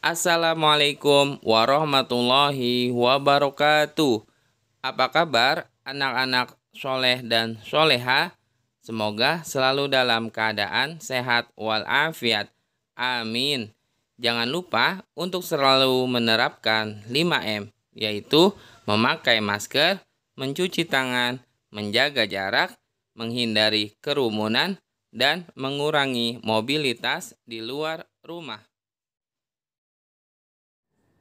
Assalamualaikum warahmatullahi wabarakatuh. Apa kabar anak-anak soleh dan soleha? Semoga selalu dalam keadaan sehat walafiat. Amin. Jangan lupa untuk selalu menerapkan 5M, yaitu memakai masker, mencuci tangan, menjaga jarak, menghindari kerumunan, dan mengurangi mobilitas di luar rumah.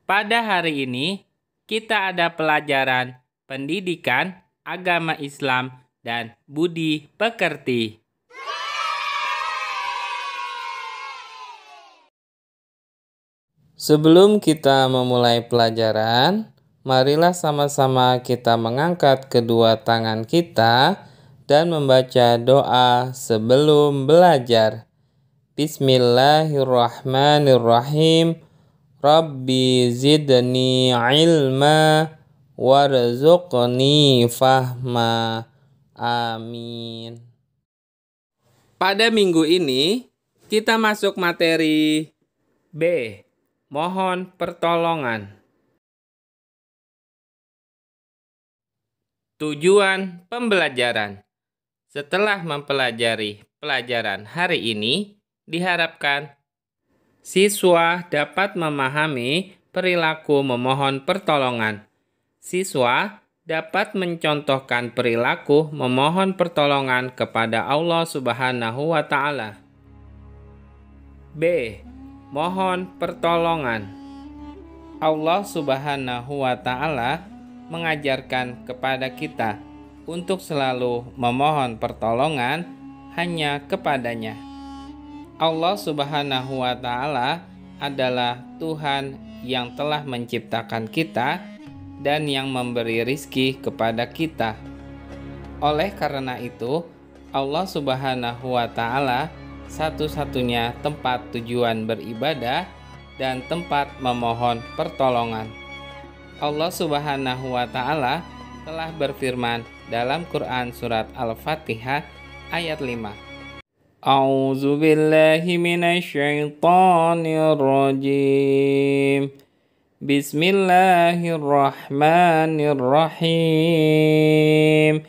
Pada hari ini, kita ada pelajaran pendidikan, agama Islam, dan budi pekerti. Sebelum kita memulai pelajaran, marilah sama-sama kita mengangkat kedua tangan kita dan membaca doa sebelum belajar. Bismillahirrahmanirrahim. Rabbi zidni ilma warzuqni fahma. Amin. Pada minggu ini, kita masuk materi B. Mohon pertolongan. Tujuan pembelajaran. Setelah mempelajari pelajaran hari ini, diharapkan siswa dapat memahami perilaku memohon pertolongan. Siswa dapat mencontohkan perilaku memohon pertolongan kepada Allah Subhanahu wa Ta'ala. B. Mohon pertolongan. Allah Subhanahu wa Ta'ala mengajarkan kepada kita untuk selalu memohon pertolongan hanya kepadanya. Allah Subhanahu wa Ta'ala adalah Tuhan yang telah menciptakan kita dan yang memberi rizki kepada kita. Oleh karena itu, Allah Subhanahu wa Ta'ala satu-satunya tempat tujuan beribadah dan tempat memohon pertolongan. Allah Subhanahu wa Ta'ala telah berfirman dalam Quran surat Al-Fatihah ayat 5. A'udzu billahi minasyaitonir rajim. Bismillahirrahmanirrahim.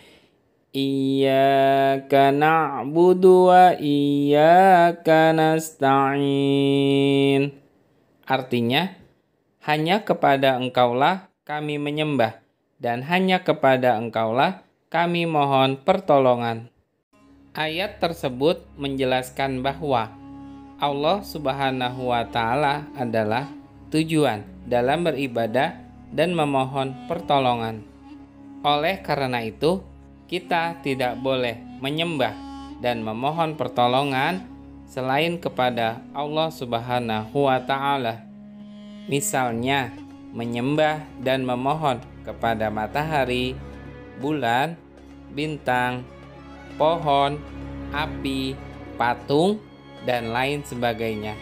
Iyyaka na'budu wa iyyaka nasta'in. Artinya, hanya kepada Engkaulah kami menyembah dan hanya kepada Engkaulah kami mohon pertolongan. Ayat tersebut menjelaskan bahwa Allah Subhanahu wa Ta'ala adalah tujuan dalam beribadah dan memohon pertolongan. Oleh karena itu, kita tidak boleh menyembah dan memohon pertolongan selain kepada Allah Subhanahu wa Ta'ala. Misalnya, menyembah dan memohon kepada matahari, bulan, bintang, pohon, api, patung, dan lain sebagainya.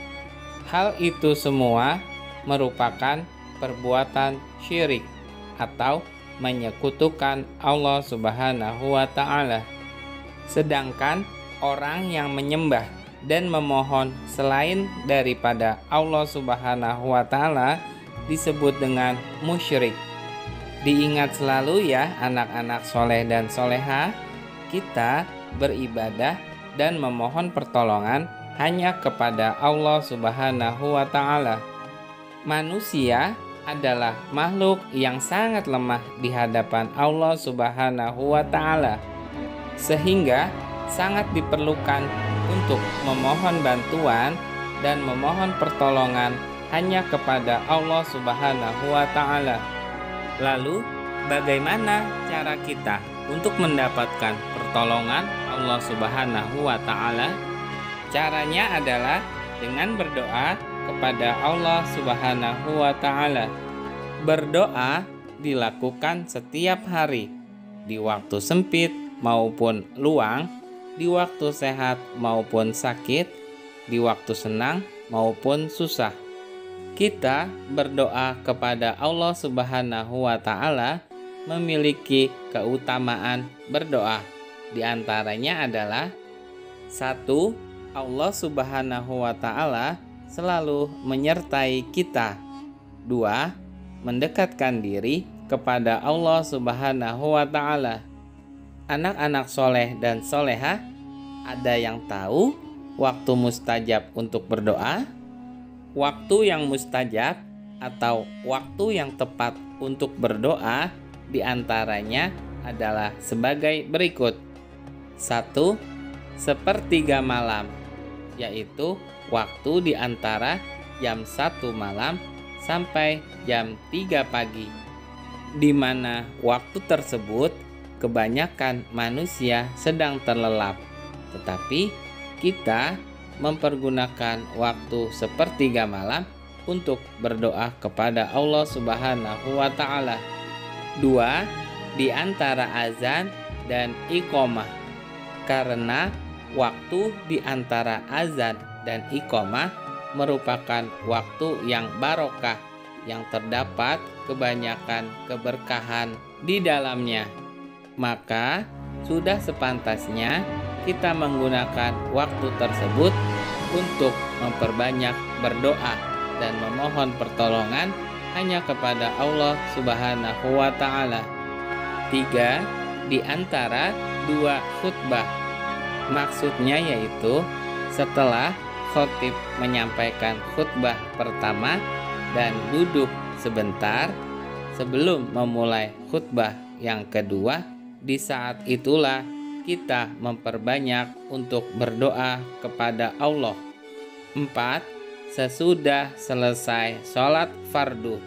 Hal itu semua merupakan perbuatan syirik atau menyekutukan Allah Subhanahu wa Ta'ala. Sedangkan orang yang menyembah dan memohon selain daripada Allah Subhanahu wa Ta'ala disebut dengan musyrik. Diingat selalu ya anak-anak soleh dan soleha, kita beribadah dan memohon pertolongan hanya kepada Allah Subhanahu wa Ta'ala. Manusia adalah makhluk yang sangat lemah di hadapan Allah Subhanahu wa Ta'ala, sehingga sangat diperlukan untuk memohon bantuan dan memohon pertolongan hanya kepada Allah Subhanahu wa Ta'ala. Lalu, bagaimana cara kita untuk mendapatkan pertolongan Allah Subhanahu wa Ta'ala? Caranya adalah dengan berdoa kepada Allah Subhanahu wa Ta'ala. Berdoa dilakukan setiap hari, di waktu sempit maupun luang, di waktu sehat maupun sakit, di waktu senang maupun susah. Kita berdoa kepada Allah Subhanahu wa Ta'ala memiliki keutamaan berdoa. Di antaranya adalah 1. Allah Subhanahu wa Ta'ala selalu menyertai kita. 2. Mendekatkan diri kepada Allah Subhanahu wa Ta'ala. Anak-anak soleh dan solehah, ada yang tahu waktu mustajab untuk berdoa? Waktu yang mustajab atau waktu yang tepat untuk berdoa diantaranya adalah sebagai berikut. 1. Sepertiga malam, yaitu waktu di antara jam 1 malam sampai jam 3 pagi, di mana waktu tersebut kebanyakan manusia sedang terlelap, tetapi kita mempergunakan waktu sepertiga malam untuk berdoa kepada Allah Subhanahu wa Ta'ala. 2. Di antara azan dan iqamah, karena waktu di antara azan dan iqamah merupakan waktu yang barokah, yang terdapat kebanyakan keberkahan di dalamnya. Maka sudah sepantasnya kita menggunakan waktu tersebut untuk memperbanyak berdoa dan memohon pertolongan hanya kepada Allah Subhanahu wa Ta'ala. 3. Di antara 2 khutbah, maksudnya yaitu setelah khotib menyampaikan khutbah pertama dan duduk sebentar sebelum memulai khutbah yang kedua, di saat itulah kita memperbanyak untuk berdoa kepada Allah. 4. Sesudah selesai sholat fardu,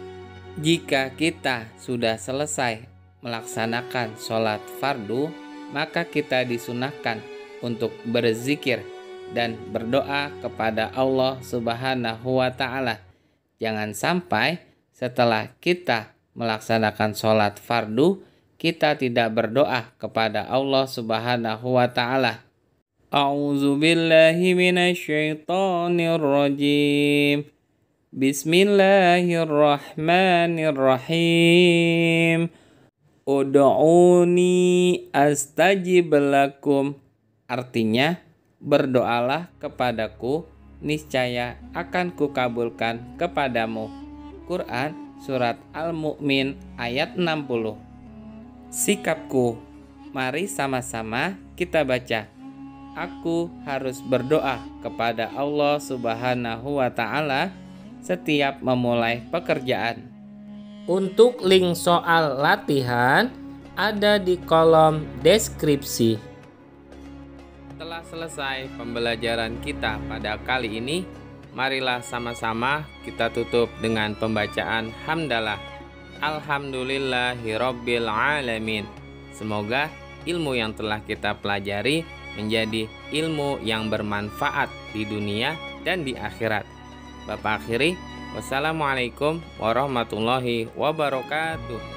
jika kita sudah selesai melaksanakan sholat fardu, maka kita disunahkan untuk berzikir dan berdoa kepada Allah Subhanahu wa Ta'ala. Jangan sampai setelah kita melaksanakan sholat fardu, kita tidak berdoa kepada Allah Subhanahu wa Ta'ala. A'udzu billahi minasyaitonir rajim. Bismillahirrahmanirrahim. Ud'uni astajib lakum. Artinya, berdoalah kepadaku, niscaya akan kukabulkan kepadamu. Quran Surat Al-Mu'min ayat 60. Sikapku, mari sama-sama kita baca. Aku harus berdoa kepada Allah Subhanahu wa Ta'ala setiap memulai pekerjaan. Untuk link soal latihan ada di kolom deskripsi. Setelah selesai pembelajaran kita pada kali ini, marilah sama-sama kita tutup dengan pembacaan hamdalah. Alhamdulillahirabbil alamin. Semoga ilmu yang telah kita pelajari menjadi ilmu yang bermanfaat di dunia dan di akhirat. Bapak akhiri, wassalamualaikum warahmatullahi wabarakatuh.